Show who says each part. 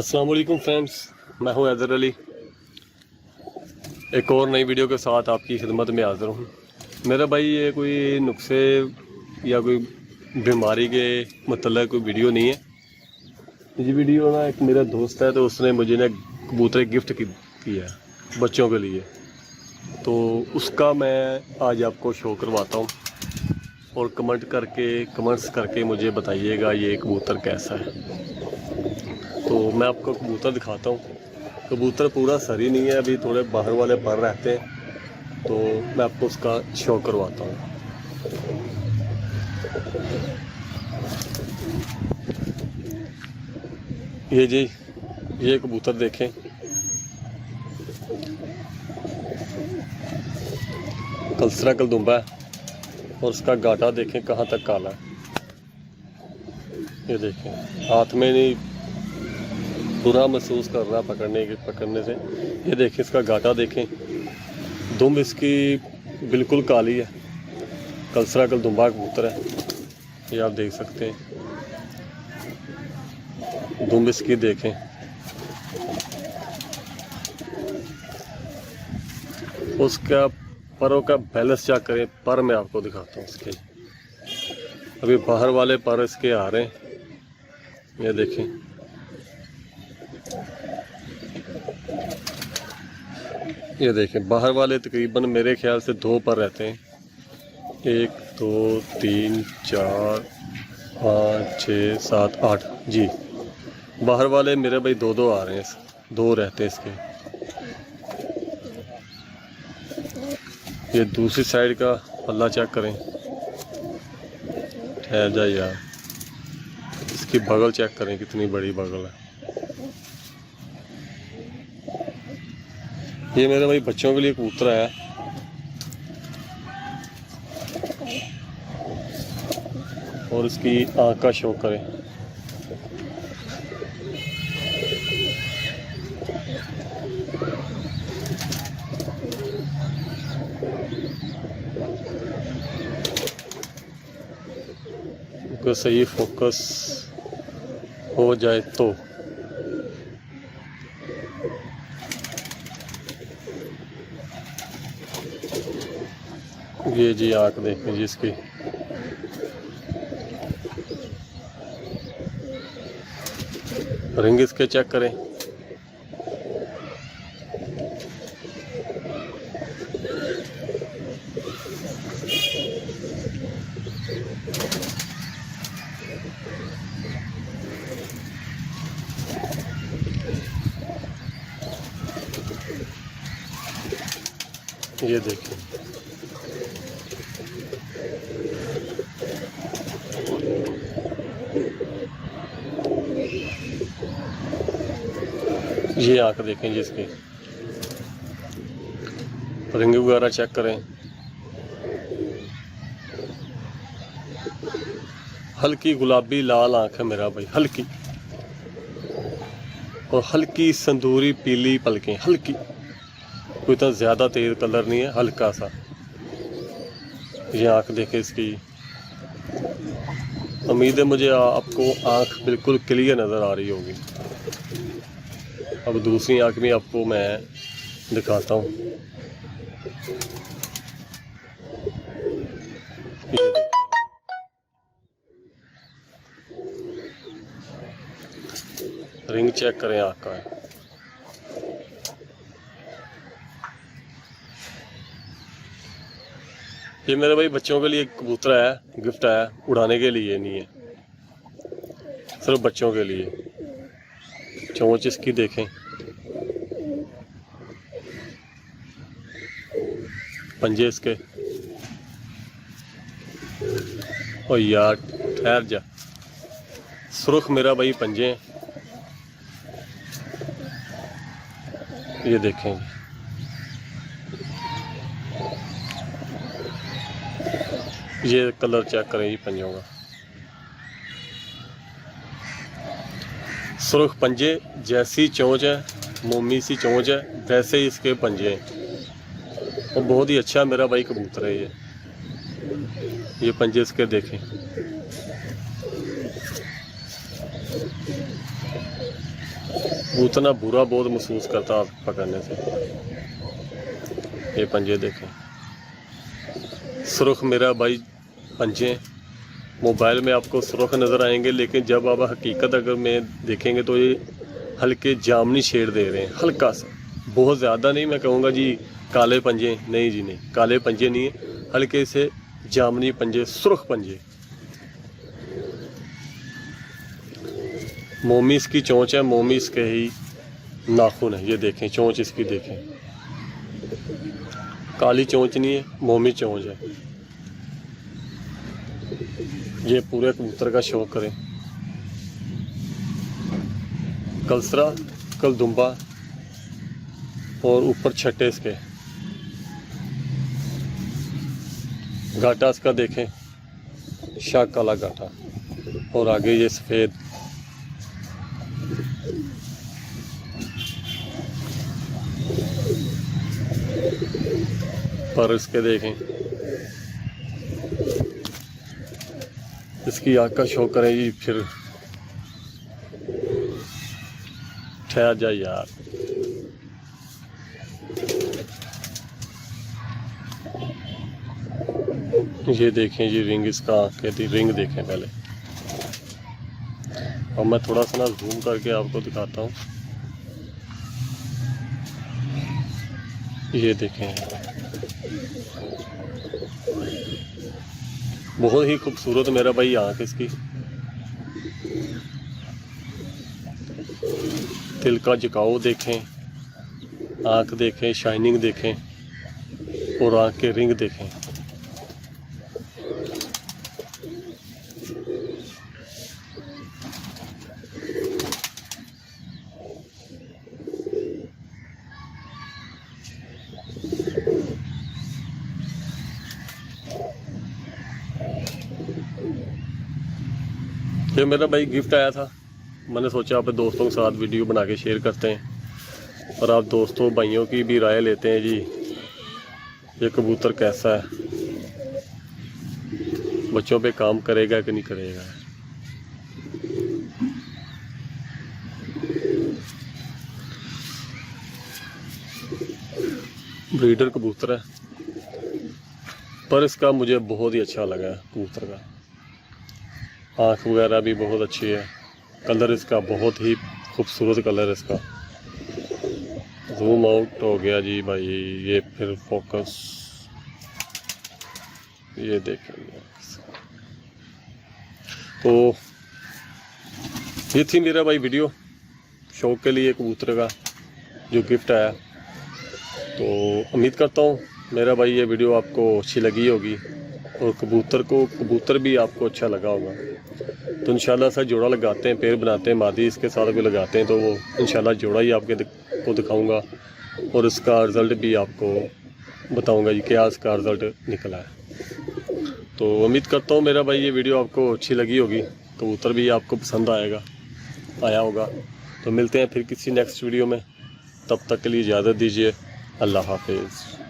Speaker 1: अस्सलाम वालेकुम फ्रेंड्स, मैं हूं हैदर अली। एक और नई वीडियो के साथ आपकी खिदमत में हाज़िर हूं। मेरा भाई ये कोई नुस्खे या कोई बीमारी के मतलब कोई वीडियो नहीं है। ये वीडियो ना एक मेरा दोस्त है, तो उसने मुझे ना कबूतर गिफ्ट किया है बच्चों के लिए, तो उसका मैं आज आपको शो करवाता हूँ। और कमेंट्स करके मुझे बताइएगा ये कबूतर कैसा है। तो मैं आपको कबूतर दिखाता हूँ। कबूतर पूरा सरी नहीं है, अभी थोड़े बाहर वाले पर रहते हैं, तो मैं आपको उसका शो करवाता हूँ। ये जी, ये कबूतर देखें, कलसरा कलदुम्बा है, और उसका गाटा देखें कहाँ तक काला है। ये देखें, हाथ में नहीं बुरा महसूस कर रहा पकड़ने से। ये देखें, इसका गाटा देखें, दुम इसकी बिल्कुल काली है। कलसरा कलदुम्बा कबूतर है, ये आप देख सकते हैं। दुम इसकी देखें, उसका परों का बैलेंस चेक करें। पर मैं आपको दिखाता हूँ इसके, अभी बाहर वाले पर इसके आ रहे हैं। ये देखें, ये देखें, बाहर वाले तकरीबन मेरे ख्याल से 2 पर रहते हैं। 1 2 3 4 5 6 7 8 जी। बाहर वाले मेरे भाई 2 आ रहे हैं, 2 रहते हैं इसके। ये दूसरी साइड का पल्ला चेक करें। ठहर जाए यार, इसकी बगल चेक करें कितनी बड़ी बगल है। ये मेरे भाई बच्चों के लिए कबूतर है, और इसकी आँख का शो करें। सही फोकस हो जाए तो ये जी आँख देखें जी इसकी। रिंग इसके चेक करें। ये देखिए, ये आँख देखें जी इसकी। रिंग वगैरह चेक करें। हल्की गुलाबी लाल आँख है मेरा भाई, हल्की, और हल्की संदूरी पीली पलकें, हल्की, कोई इतना ज़्यादा तेज कलर नहीं है, हल्का सा। ये आँख देखें इसकी। उम्मीद है मुझे आपको आँख बिल्कुल क्लियर नज़र आ रही होगी। अब दूसरी आँख में आपको मैं दिखाता हूँ। रिंग चेक करें आँख का। ये मेरे भाई बच्चों के लिए कबूतर है, गिफ्ट है, उड़ाने के लिए नहीं है, सिर्फ बच्चों के लिए। चोंच इसकी देखें, पंजे इसके। ओ यार ठहर जा, सुर्ख मेरा भाई पंजे हैं। ये देखें, ये कलर चेक करें जी पंजों का। सुर्ख पंजे, जैसी चोंच है, मोमी सी चोंच है, वैसे ही इसके पंजे हैं, और बहुत ही अच्छा मेरा भाई कबूतर है ये पंजे इसके देखें। उतना बुरा बहुत महसूस करता आप पकड़ने से। ये पंजे देखें, सुर्ख मेरा भाई पंजे। मोबाइल में आपको सुर्ख नज़र आएंगे, लेकिन जब आप हकीकत अगर में देखेंगे तो ये हल्के जामनी शेड दे रहे हैं, हल्का सा, बहुत ज़्यादा नहीं। मैं कहूँगा जी काले पंजे, नहीं जी नहीं, काले पंजे नहीं है, हल्के से जामनी पंजे, सुर्ख पंजे। मोमी इसकी चोंच है, मोमी इसके ही नाखून है। ये देखें चोंच इसकी देखें, काली चोंच नहीं है, मोमी चोंच है। ये पूरे कबूतर का शौक करें। कलसरा, कलदुम्बा और ऊपर छट्टे इसके। गाटा इसका देखें, शाह काला गाटा, और आगे ये सफ़ेद। पर इसके देखें, इसकी आँख का शौक करें जी। फिर ठहर जाए यार। ये देखें जी रिंग, इसका कहती रिंग देखें पहले, और मैं थोड़ा सा ना जूम करके आपको दिखाता हूँ। ये देखें, बहुत ही खूबसूरत मेरा भाई आँख इसकी। तिल का झुकाव देखें, आँख देखें, शाइनिंग देखें, और आँख के रिंग देखें। ये मेरा भाई गिफ्ट आया था, मैंने सोचा अपने दोस्तों के साथ वीडियो बना के शेयर करते हैं, और आप दोस्तों भाइयों की भी राय लेते हैं जी ये कबूतर कैसा है, बच्चों पे काम करेगा कि नहीं करेगा। ब्रीडर कबूतर है, पर इसका मुझे बहुत ही अच्छा लगा है कबूतर का। आँख वगैरह भी बहुत अच्छी है, कलर इसका बहुत ही खूबसूरत कलर है इसका। जूम आउट हो गया जी भाई, ये फिर फोकस, ये देखेंगे। तो ये थी मेरा भाई वीडियो शौक के लिए कबूतर का जो गिफ्ट आया। तो उम्मीद करता हूँ मेरा भाई ये वीडियो आपको अच्छी लगी होगी, और कबूतर भी आपको अच्छा लगा होगा। तो इंशाल्लाह सर जोड़ा लगाते हैं, पेड़ बनाते हैं, मादी इसके साथ भी लगाते हैं, तो वो इंशाल्लाह जोड़ा ही को दिखाऊंगा, और इसका रिज़ल्ट भी आपको बताऊंगा जी क्या इसका रिज़ल्ट निकला है। तो उम्मीद करता हूँ मेरा भाई ये वीडियो आपको अच्छी लगी होगी, कबूतर भी आपको पसंद आया होगा। तो मिलते हैं फिर किसी नेक्स्ट वीडियो में, तब तक के लिए इजाज़त दीजिए। अल्लाह हाफिज़।